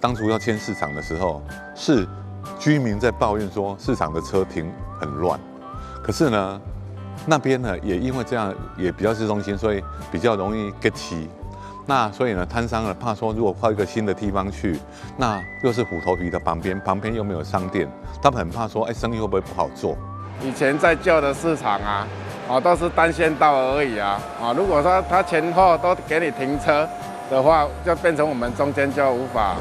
当初要迁市场的时候，是居民在抱怨说市场的车停很乱，可是呢，那边呢也因为这样也比较市中心，所以比较容易 get 齐。那所以呢，摊商呢怕说，如果换一个新的地方去，那又是虎头皮的旁边又没有商店，他们很怕说，生意会不会不好做？以前在旧的市场啊，都是单线道而已啊，如果说它前后都给你停车的话，就变成我们中间就无法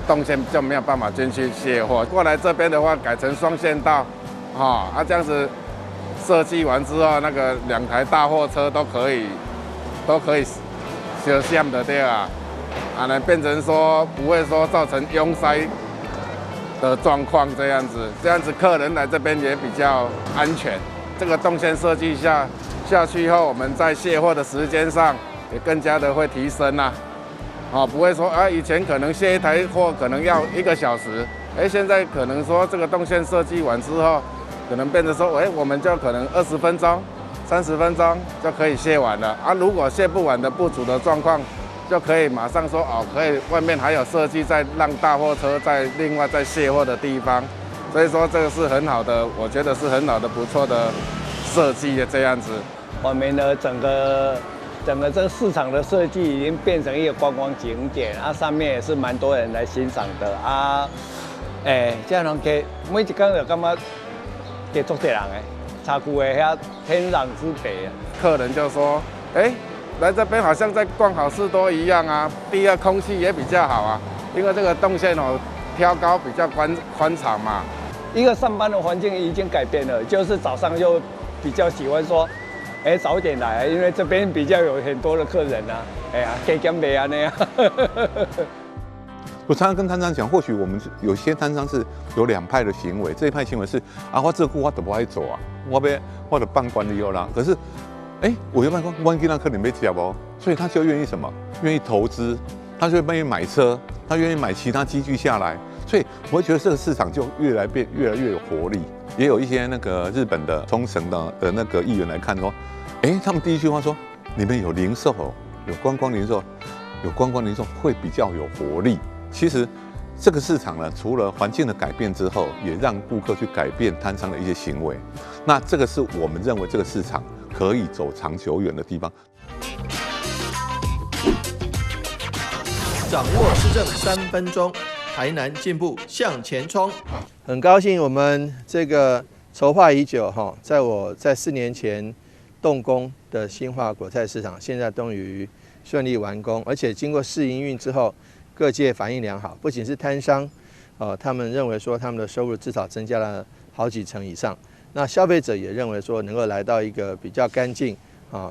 动线，就没有办法进去卸货。过来这边的话，改成双线道，这样子设计完之后，那个2台大货车都可以相像的对啊，那变成说不会说造成拥塞的状况，这样子客人来这边也比较安全。这个动线设计下去后，我们在卸货的时间上也更加的会提升啦。不会说以前可能卸一台货可能要1个小时，现在可能说这个动线设计完之后，可能变成说，我们就可能20分钟、30分钟就可以卸完了。如果卸不完的不足的状况，就可以马上说可以外面还有设计再让大货车在另外再卸货的地方。所以说这个是很好的，我觉得是很好的不错的设计的这样子。我们的整个这个市场的设计已经变成一个观光景点，上面也是蛮多人来欣赏的这样给每一天就感觉给足多人的，茶具的遐天壤之别。客人就说，来这边好像在逛好市多一样啊。第二，空气也比较好啊，因为这个动线挑高比较宽敞嘛。一个上班的环境已经改变了，就是早上就比较喜欢说，早点来，因为这边比较有很多的客人啊，加减卖啊那样。我常常跟摊商讲，或许我们有些摊商是有2派的行为，这一派行为是我这户我都不爱走啊，我的办管理有啦，可是。我要办公，万一那客人没吃哦，所以他就愿意什么？愿意投资，他就愿意买车，他愿意买其他机具下来，所以我会觉得这个市场就越来越有活力。也有一些那个日本的冲绳的那个议员来看说，他们第一句话说，你们有零售，有观光零售，有观光零售会比较有活力。其实这个市场呢，除了环境的改变之后，也让顾客去改变摊商的一些行为。那这个是我们认为这个市场可以走长久远的地方。掌握市政3分钟，台南进步向前冲。很高兴我们这个筹划已久在我在4年前动工的新化果菜市场，现在终于顺利完工，而且经过试营运之后，各界反应良好，不仅是摊商，他们认为说他们的收入至少增加了好几成以上。那消费者也认为说能够来到一个比较干净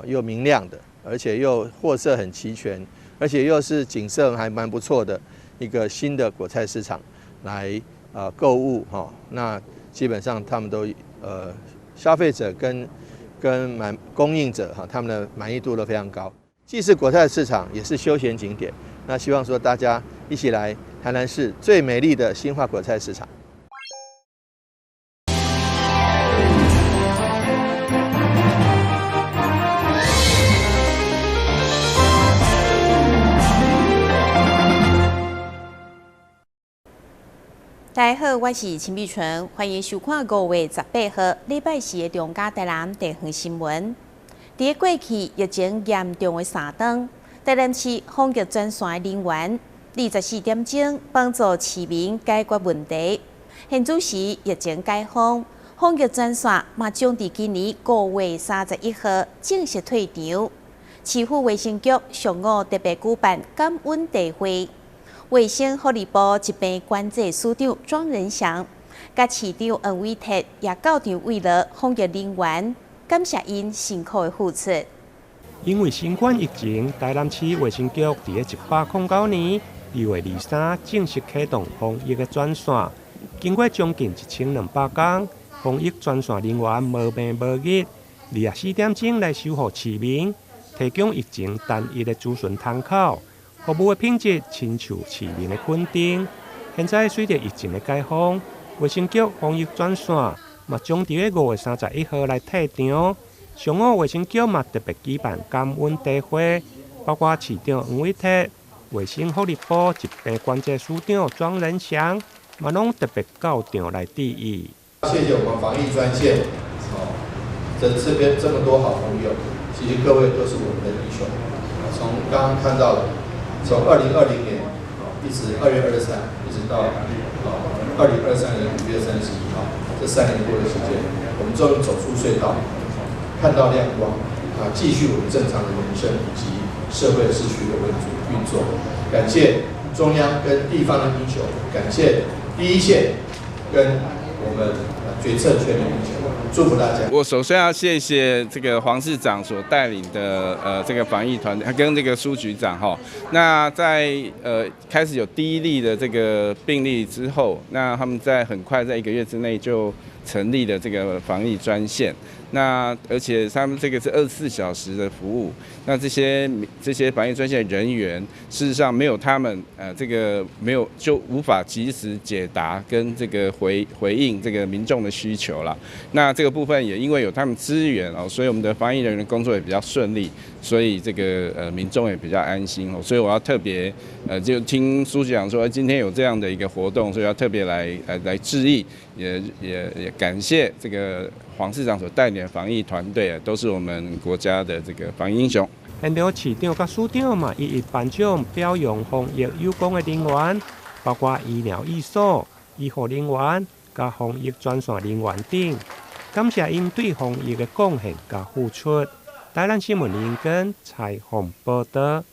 又明亮的，而且又货色很齐全，而且又是景色还蛮不错的一个新的果菜市场来购物那基本上他们都消费者跟供应者他们的满意度都非常高。既是果菜市场，也是休闲景点。那希望说大家一起来台南市最美丽的新化果菜市场。大家好，我是陈碧纯，欢迎收看5月18号礼拜4的中嘉台南地方新闻。在过去疫情严重的3天，台南市防疫专线的人员24点钟帮助市民解决问题。现主时疫情解封，防疫专线嘛将在今年5月31号正式退场。市府卫生局上午特别举办感恩大会。卫生福利部疾病管制署长庄仁祥、甲市长黄伟哲也到场慰劳防疫人员，感谢因辛苦的付出。因为新冠疫情，台南市卫生局伫1809年6月23正式启动防疫的专线。经过将近1200天，防疫专线人员无病无疫，24点钟来守护市民，提供疫情单一的资讯参考。服务的品质亲像市民的肯定。现在随着疫情的解封，卫生局防疫专线嘛将伫个5月31号来退场。上午卫生局嘛特别举办感恩大会，包括市长黄伟哲、卫生福利部疾病管制署长庄仁祥嘛，拢特别到场来致意。谢谢我们防疫专线，这边这么多好朋友，其实各位都是我们的英雄。从刚刚看到的，从2020年一直2月23，一直到2023年5月31号，这3年多的时间，我们终于走出隧道，看到亮光继续我们正常的人生以及社会秩序的运作。感谢中央跟地方的英雄，感谢第一线跟我们决策圈的英雄，祝福大家。我首先要谢谢这个黄市长所带领的这个防疫团队，跟这个苏局长哈。那在开始有第一例的这个病例之后，那他们很快在1个月之内就成立了这个防疫专线。那而且他们这个是24小时的服务，那这些防疫专线人员，事实上没有他们，这个没有就无法及时解答跟这个回应这个民众的需求啦。那这个部分也因为有他们资源哦，所以我们的防疫人员的工作也比较顺利，所以这个民众也比较安心哦。所以我要特别就听苏局长说今天有这样的一个活动，所以要特别来致意，也感谢这个黄市长所带领的防疫团队都是我们国家的这个防疫英雄。现场市长甲署长嘛，一一颁奖表扬防疫有功的人员，包括医疗医所、医护人员、甲防疫专线人员等，感谢因对防疫的贡献甲付出。台南新闻林根采访报道。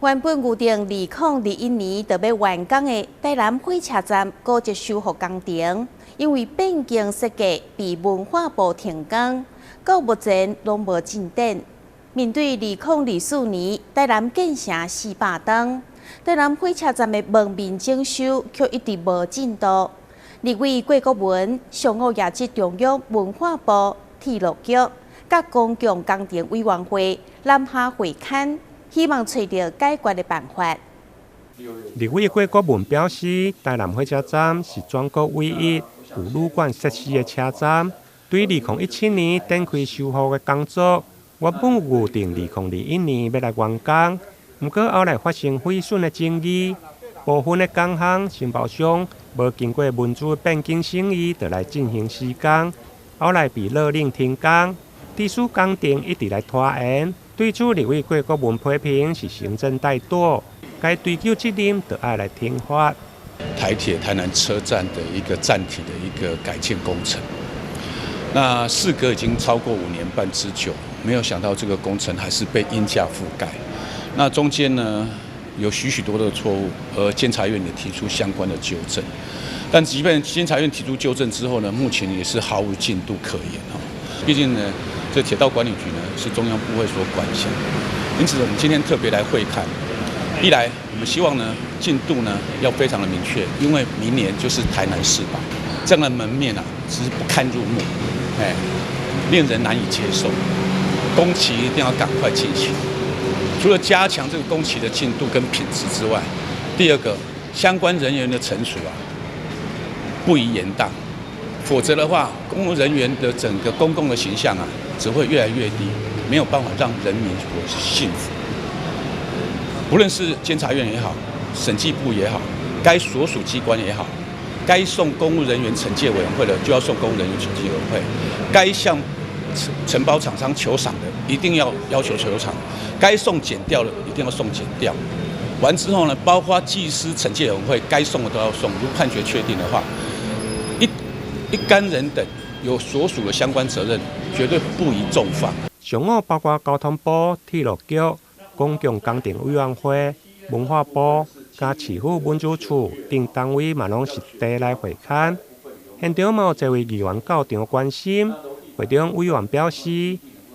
原本预定2021年就要完工的台南火车站高级修复工程，因为变更设计被文化部停工，到目前拢无进展。面对2024年台南建成400档，台南火车站的门面整修却一直无进度。立委郭国文上午也接中央文化部铁路局甲公共工程委员会南下会勘。希望找到解决的办法。立委郭国文表示，台南火车站是全国唯一有旅馆设施的车站。对2017年展开修复的工作，原本预定2021年要来完工，不过后来发生毁损的争议，部分的工项承包商无经过文书变更审议，就来进行施工，后来被勒令停工，地属工程一直来拖延。对此，立委郭国文批评是行政怠惰，该追究责任就要来听发。台铁台南车站的一个站体的一个改建工程，那事隔已经超过5年半之久，没有想到这个工程还是被阴价覆盖。那中间呢有许多的错误，而监察院也提出相关的纠正。但即便监察院提出纠正之后呢，目前也是毫无进度可言哦。毕竟呢，这铁道管理局呢是中央部会所管辖，因此我们今天特别来会看。一来，我们希望呢进度呢要非常的明确，因为明年就是台南400，这样的门面啊，只是不堪入目，令人难以接受。工期一定要赶快进行。除了加强这个工期的进度跟品质之外，第二个，相关人员的惩处啊，不宜延宕。否则的话，公务人员的整个公共的形象啊，只会越来越低，没有办法让人民所信服。不论是监察院也好，审计部也好，该所属机关也好，该送公务人员惩戒委员会的，就要送公务人员惩戒委员会；该向承包厂商求偿的，一定要要求求偿；该送检调的，一定要送检调。完之后呢，包括技师惩戒委员会该送的都要送。如判决确定的话，一干人等有所属的相关责任，绝对不宜重放。上午包括交通部、铁路局、公共工程委员会、文化部、加市府文书处等单位嘛，拢实地来会勘。现场嘛有一位议员到场关心，会中委员表示，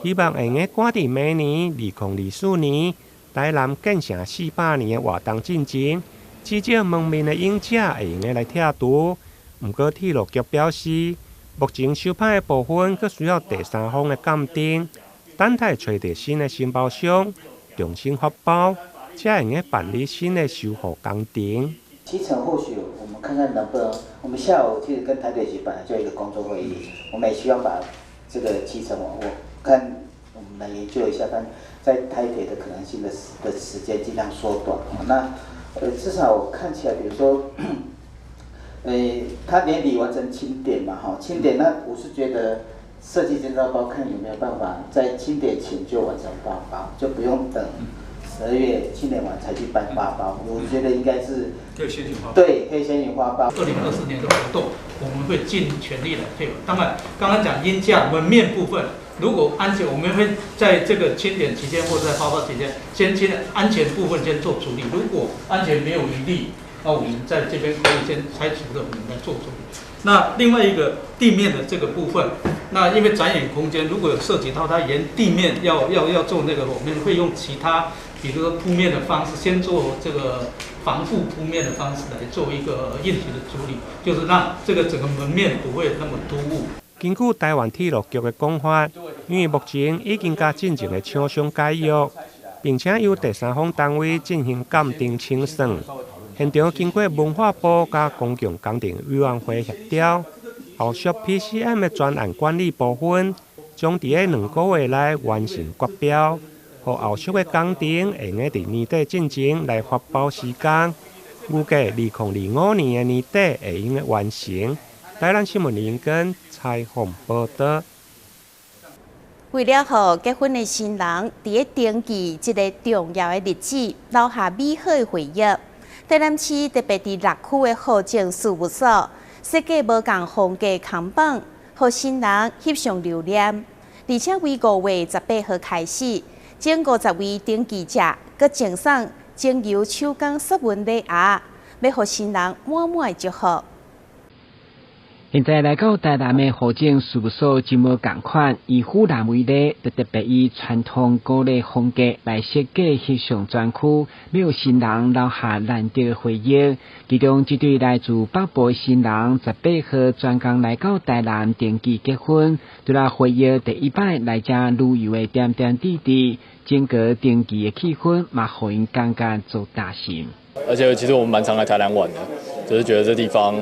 希望会用赶伫明年2024年台南建成400年的活动进程，至少门面的用者会用来拆除。不过，铁路局表示，目前修派的部分佫需要第三方的鉴定，等待找到新的承包商重新发包，才会办理新的修复工程。基层或许我们看看能不能，我们下午其实跟台铁局本来就有一个工作会议，我们也希望把这个基层网络看我们来研究一下，但在台铁的可能性的时间尽量缩短。那至少我看起来，比如说，它年底完成清点嘛，清点那我是觉得设计建造包看有没有办法在清点前就完成发包，就不用等12月清点完才去办发包。我觉得应该是可以先行发包。对，可以先行发包。2024年的活动，我们会尽全力来配合。当然，刚刚讲阴架门面部分，如果安全，我们会在这个清点期间或者在发包期间，先安全部分先做处理。如果安全没有疑虑，那我们在这边可以先拆除的，我们来做处理。那另外一个地面的这个部分，那因为展演空间如果有涉及到它沿地面要做那个，我们会用其他，比如说铺面的方式，先做这个防护铺面的方式来做一个硬体的处理，就是让这个整个门面不会那么突兀。根据台湾铁路局的讲法，因为目前已经甲进前的厂商解约，并且由第三方单位进行鉴定清算。现场经过文化部甲公共工程委员会协调，后续 PCM 的专案管理部分将伫个2个月内完成决标，予后续的工程会用伫年底进前来发包时间，预计2025年的年底会用完成。台南新闻林根采访报道。为了予结婚的新人伫个登记这个重要的日子留下美好的回忆，台南市特别伫6区的户政事务所设计无同风格看板，予新人翕相留念。而且为5月18号开始，整50位登记者佮赠送精油手工色纹礼盒，要予新人满满的祝福。现在来到台南的户政事务所，真无共款，以湖南为例，就特别以传统古礼风格来设计翕相专区，要新人留下难得的回忆。其中一对来自北部的新人，18号专工来到台南登记结婚，除了回忆第一摆来这旅游的点点滴滴，整个登记的气氛嘛，互因感觉做大心。而且其实我们蛮常来台南玩的，就是觉得这地方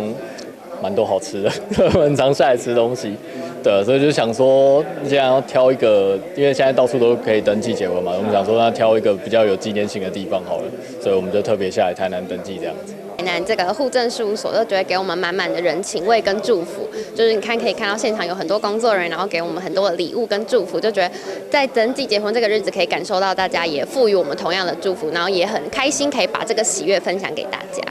蛮多好吃的，很常下来吃东西，对，所以就想说，既然要挑一个，因为现在到处都可以登记结婚嘛，我们想说那挑一个比较有纪念性的地方好了，所以我们就特别下来台南登记这样子。台南这个户政事务所就觉得给我们满满的人情味跟祝福，就是你可以看到现场有很多工作人员，然后给我们很多的礼物跟祝福，就觉得在登记结婚这个日子可以感受到大家也赋予我们同样的祝福，然后也很开心可以把这个喜悦分享给大家。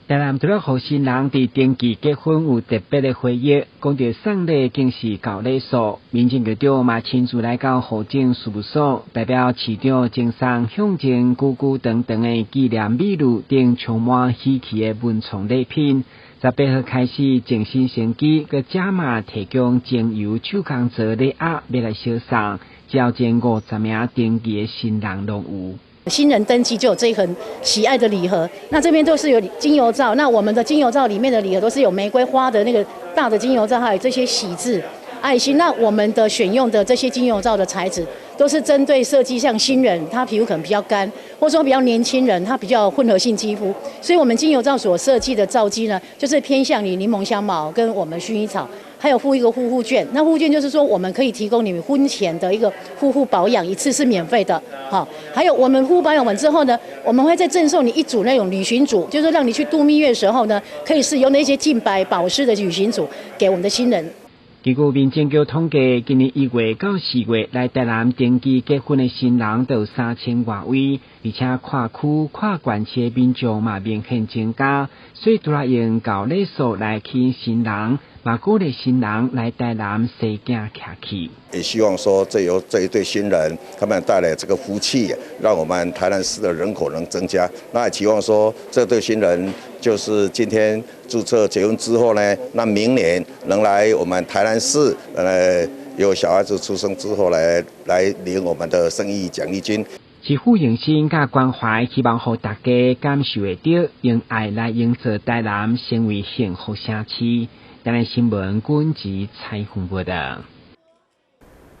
台南除了予新人伫登记结婚有特别的回忆，讲到送礼更是到礼数，民政局长嘛亲自来到户政事务所，代表市长赠送向前久久长长的纪念美女等充满喜气的文创礼品。18号开始正式升级，佮加码提供精油手工做礼盒要来销送，只要前50名登记的新人拢有。新人登记就有这一很喜爱的礼盒，那这边都是有精油皂，那我们的精油皂里面的礼盒都是有玫瑰花的那个大的精油皂，还有这些喜字、爱心。那我们的选用的这些精油皂的材质，都是针对设计像新人，他皮肤可能比较干，或者说比较年轻人，他比较混合性肌肤，所以我们精油皂所设计的皂基呢，就是偏向你柠檬香茅跟我们薰衣草。还有附一个护券，那护券就是说我们可以提供你们婚前的一个护保养，一次是免费的，好。还有我们护保养完之后呢，我们会再赠送你一组那种旅行组，就是让你去度蜜月的时候呢，可以使用那些净白保湿的旅行组给我们的新人。根据民政局统计，今年1月到4月来台南登记结婚的新人都有3000多位，而且跨区跨县市的民众嘛明显增加，所以除了用高礼数来吸引新人，嘛鼓励新人来台南生囝客气。也希望说由这一对新人，他们带来这个福气，让我们台南市的人口能增加。那也期望说这对新人就是今天注册结婚之后呢，那明年能来我们台南市，有小孩子出生之后来领我们的生育奖励金。市府用心甲关怀，希望让大家感受得到，用爱来营造台南成为幸福城市。台南新闻军及采访报道。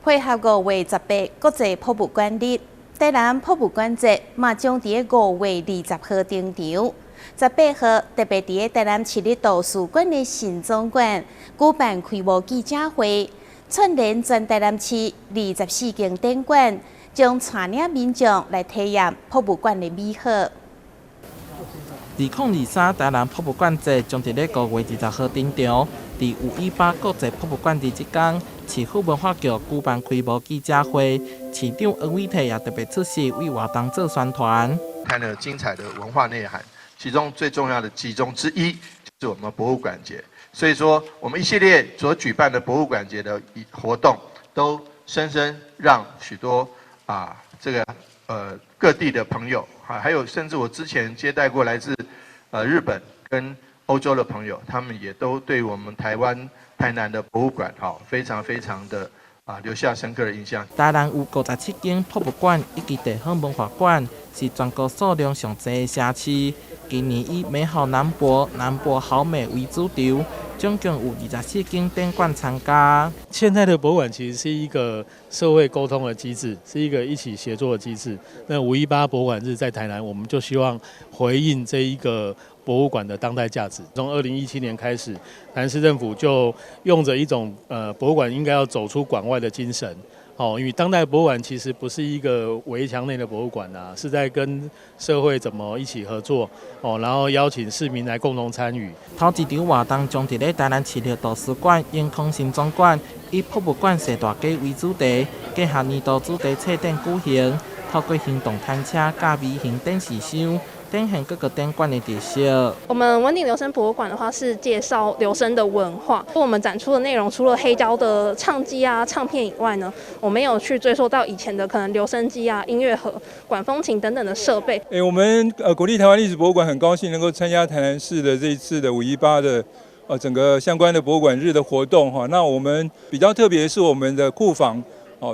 配合5月18国际博物馆日，台南博物馆节嘛将伫个5月20号登场。18号特别伫个台南市立图书馆的新总馆举办开幕记者会，串联全台南市24间展馆，将带领民众来体验博物馆的美好。2023台南博物馆节将伫咧5月20号登场，伫518国际博物馆日即天，市府文化局举办开幕记者会，市长黄伟綽也特别出席为活动做宣传。看了精彩的文化内涵，其中最重要的其中之一就是我们博物馆节。所以说，我们一系列所举办的博物馆节的活动，都深深让许多各地的朋友，还有甚至我之前接待过来自日本跟欧洲的朋友，他们也都对我们台南的博物馆非常非常的留下深刻的印象。台南有57间博物馆以及地方文化馆，是全国数量上侪的城市。今年以美好南博、南博好美为主题，总共有24间展馆参加。现在的博物馆其实是一个社会沟通的机制，是一个一起协作的机制。那518博物馆日在台南，我们就希望回应这一个博物馆的当代价值。从2017年开始，台南市政府就用着一种博物馆应该要走出馆外的精神。因为当代博物馆其实不是一个围墙内的博物馆啊，是在跟社会怎么一起合作然后邀请市民来共同参与。头一场活动将伫咧台南市立图书馆、永康新总馆以博物馆踅大街为主题，结合年度主题册展举行，透过行动摊车、甲微型展示箱，展现各个展馆的特色。我们文鼎留声博物馆的话是介绍留声的文化。我们展出的内容除了黑胶的唱机啊、唱片以外呢，我们有去追溯到以前的可能留声机啊、音乐盒、管风琴等等的设备。我们国立台湾历史博物馆很高兴能够参加台南市的这一次的518的整个相关的博物馆日的活动哈。那我们比较特别是我们的库房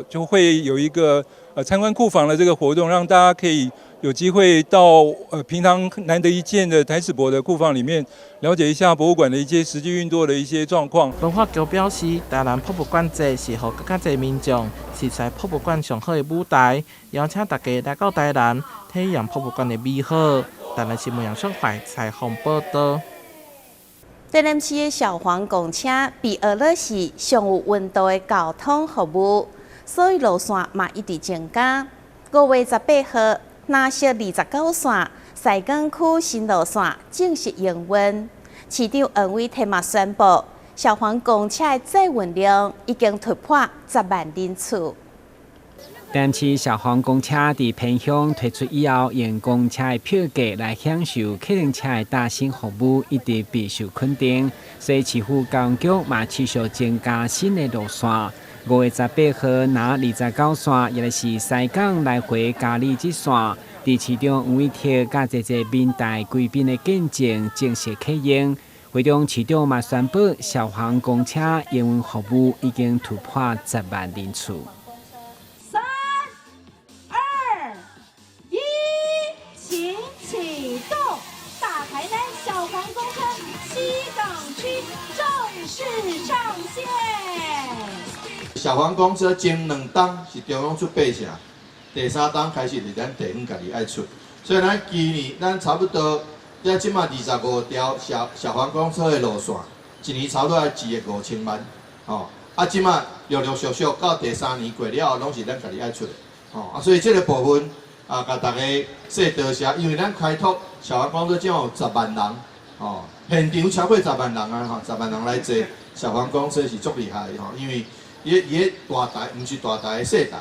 就会有一个参观库房的这个活动，让大家可以有机会到平常难得一见的台史博的库房里面，了解一下博物馆的一些实际运作的一些状况。文化局表示，台南博物馆节是予更加侪民众实在博物馆上好的舞台，邀请大家来到台南体验博物馆的美好。台南新闻杨尚怀采访报道。台南市的小黄公车比俄罗斯上有温度的交通服务，所以路线嘛一直增加。5月18号，南市29线西港区新路线正式营运。市长黄伟綽嘛宣布，小黄公车的载运量已经突破10万人次。台南市小黄公车伫偏乡推出以后，用公车的票价来享受客运车的大型服务，一直备受肯定。所以市府交通局嘛持续增加新的路线。5月18号，拿29线，也就是西港来回嘉义这线，伫市长黄伟綽甲侪民代贵宾的见证正式启用。会中市长嘛宣布，小黄公车营运服务已经突破10万人次。3、2、1，请启动！大台南小黄公车西港区正式上线。小黄公车前2档是中央出8成，第3档开始是咱地方家己爱出，所以咱今年咱差不多在即马25条小黄公车的路线，一年差不多要2亿5千万，即马陆陆续续到第3年过了后，拢是咱家己爱出的，所以这个部分甲大家说多谢，因为咱开拓小黄公车只有10万人，现场超过10万人啊，10万人来坐小黄公车是足厉害的因为伊大台，毋是大台的小台，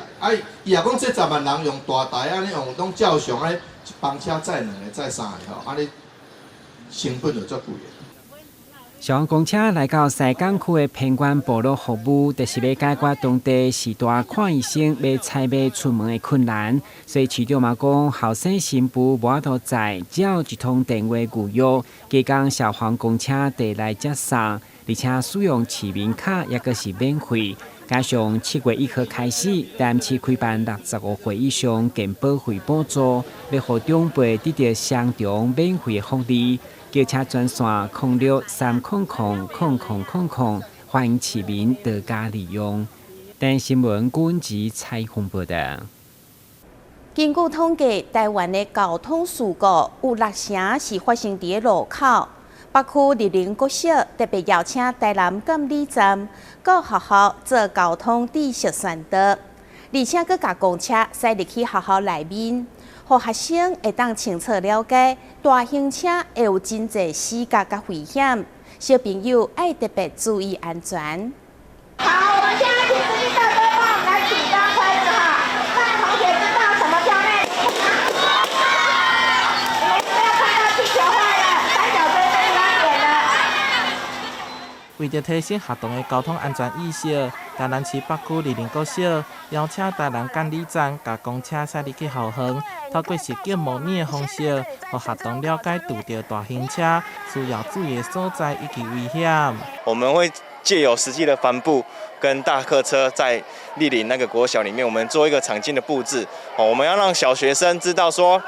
伊也讲这10万人用大台安尼用拢照常安尼一班车载2个载3个安尼成本就足贵的。小黄公车来到西港区的偏远部落服务，就是要解决当地时大看医生、要采买出门的困难。所以市长嘛讲，后生新妇无法度载，只要一通电话预约，加讲小黄公车得来接送，而且使用市民卡也个是免费。加上7月1号开始，台南市开办65岁以上健保费补助，要互长辈得到相同免费的福利。叫车专线0630000000，欢迎市民多加利用。台南新闻阮及采访报道。根据统计，台湾的交通事故有6成是发生伫路口。北区立林国小特别邀请台南监理站各学校做交通知识宣导，而且佮甲公车驶入去学校内面，互学生会当清楚了解大型车会有真侪死角佮危险，小朋友爱特别注意安全。好，我们现在请司机大哥帮我们来启张车子哈，让同学知道什么叫内停。你们不要看到气球坏了，三角锥被拉扁了。为着提升学童的交通安全意识，台南市北区立林国小邀请台南监理站甲公车驶入去后方，透过实景模拟的方式，让学童了解拄到大型车需要注意的所在以及危险。我们会借由实际的帆布跟大客车在立林那个国小里面，我们做一个场景的布置。我们要让小学生知道说，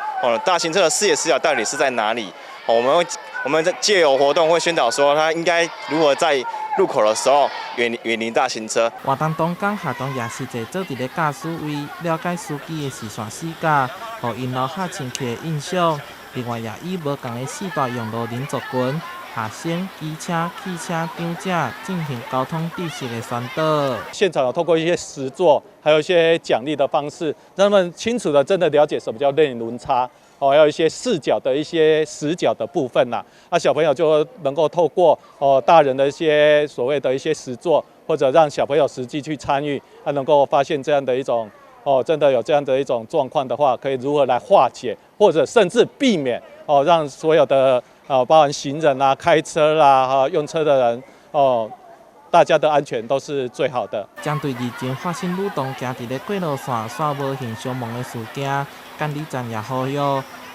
大型车的视野死角到底是在哪里。我们借由活动会宣导说，他应该如何在路口的时候远离大型车。活动当天，学童也是坐伫咧驾驶位，了解司机的视线死角，互因留下清晰的印象。另外，也以无同的四大用路人族群。学生、机车、汽车、长者进行交通知识的宣导。现场有透过一些实作，还有一些奖励的方式，让他们清楚的真的了解什么叫内轮差，还有一些视角的一些死角的部分呐。那小朋友就能够透过大人的一些所谓的一些实作，或者让小朋友实际去参与，他能够发现这样的一种真的有这样的一种状况的话，可以如何来化解，或者甚至避免让所有的包含行人啊、开车啦、用车的人大家的安全都是最好的。针对日前发生女童行伫咧过路线煞无现伤亡的事件，监理站也呼吁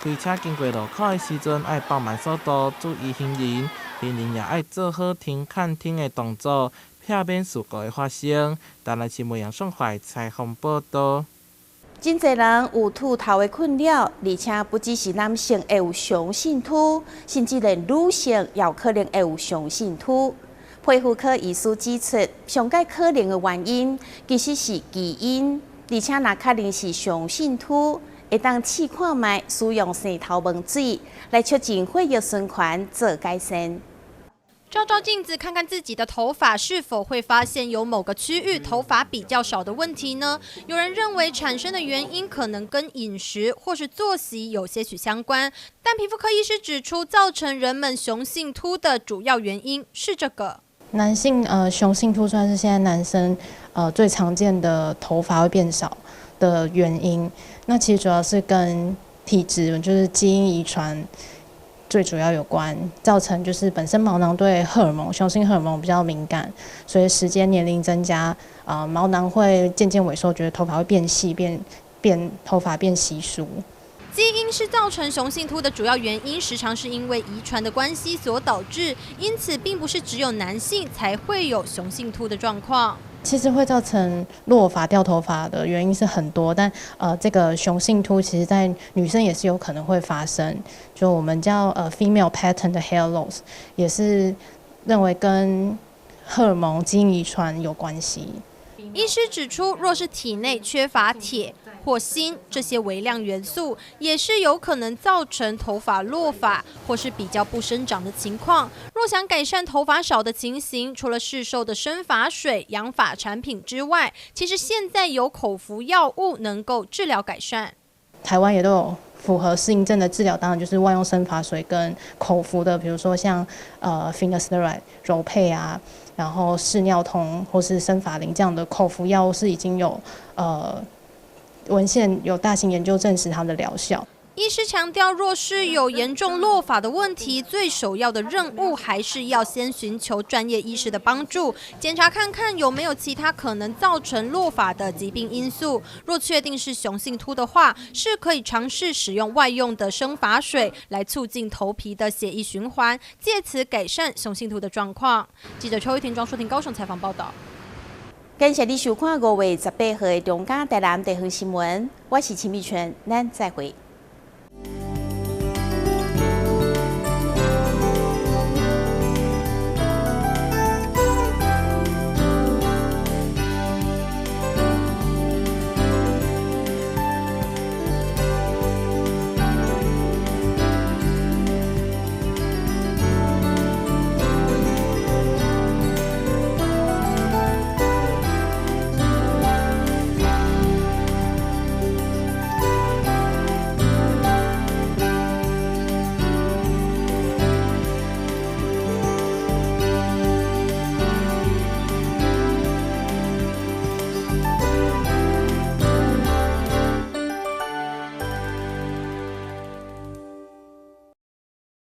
开车经过路口的时阵，爱放慢速度，注意行人，行人也爱做好停看停的动作，避免事故的发生。台南新闻杨顺怀采访报道。真侪人有秃头的困扰，而且不只是男性会有雄性秃，甚至连女性也有可能会有雄性秃。皮肤科医师指出，上界可能的原因其实是基因，而且若确认是雄性秃，会当试看卖使用生头毛水来促进血液循环做改善。照照镜子，看看自己的头发，是否会发现有某个区域头发比较少的问题呢？有人认为产生的原因可能跟饮食或是作息有些许相关，但皮肤科医师指出，造成人们雄性秃的主要原因是这个。男性雄性秃算是现在男生最常见的头发会变少的原因。那其实主要是跟体质，就是基因遗传。最主要有关，造成就是本身毛囊对荷尔蒙、雄性荷尔蒙比较敏感，所以时间年龄增加，毛囊会渐渐萎缩，觉得头发会变细，头发变稀疏。基因是造成雄性秃的主要原因，时常是因为遗传的关系所导致，因此并不是只有男性才会有雄性秃的状况。其实会造成落发、掉头发的原因是很多，但这个雄性秃其实在女生也是有可能会发生，就我们叫female pattern 的 hair loss， 也是认为跟荷尔蒙基因遗传有关系。医师指出，若是体内缺乏铁或锌这些微量元素，也是有可能造成头发落发或是比较不生长的情况。若想改善头发少的情形，除了市售的生发水、养发产品之外，其实现在有口服药物能够治疗改善。台湾也都有符合适应症的治疗，当然就是外用生发水跟口服的，比如说像finasteride 柔沛啊。然后视尿通或是生发灵这样的口服药物是已经有文献有大型研究证实它的疗效。医师强调，若是有严重落发的问题，最首要的任务还是要先寻求专业医师的帮助，检查看看有没有其他可能造成落发的疾病因素。若确定是雄性秃的话，是可以尝试使用外用的生发水来促进头皮的血液循环，借此改善雄性秃的状况。记者邱玉婷、庄淑婷高雄采访报道。感谢你收看5月18号的中嘉台南地方新闻，我是秦美纯，咱再会。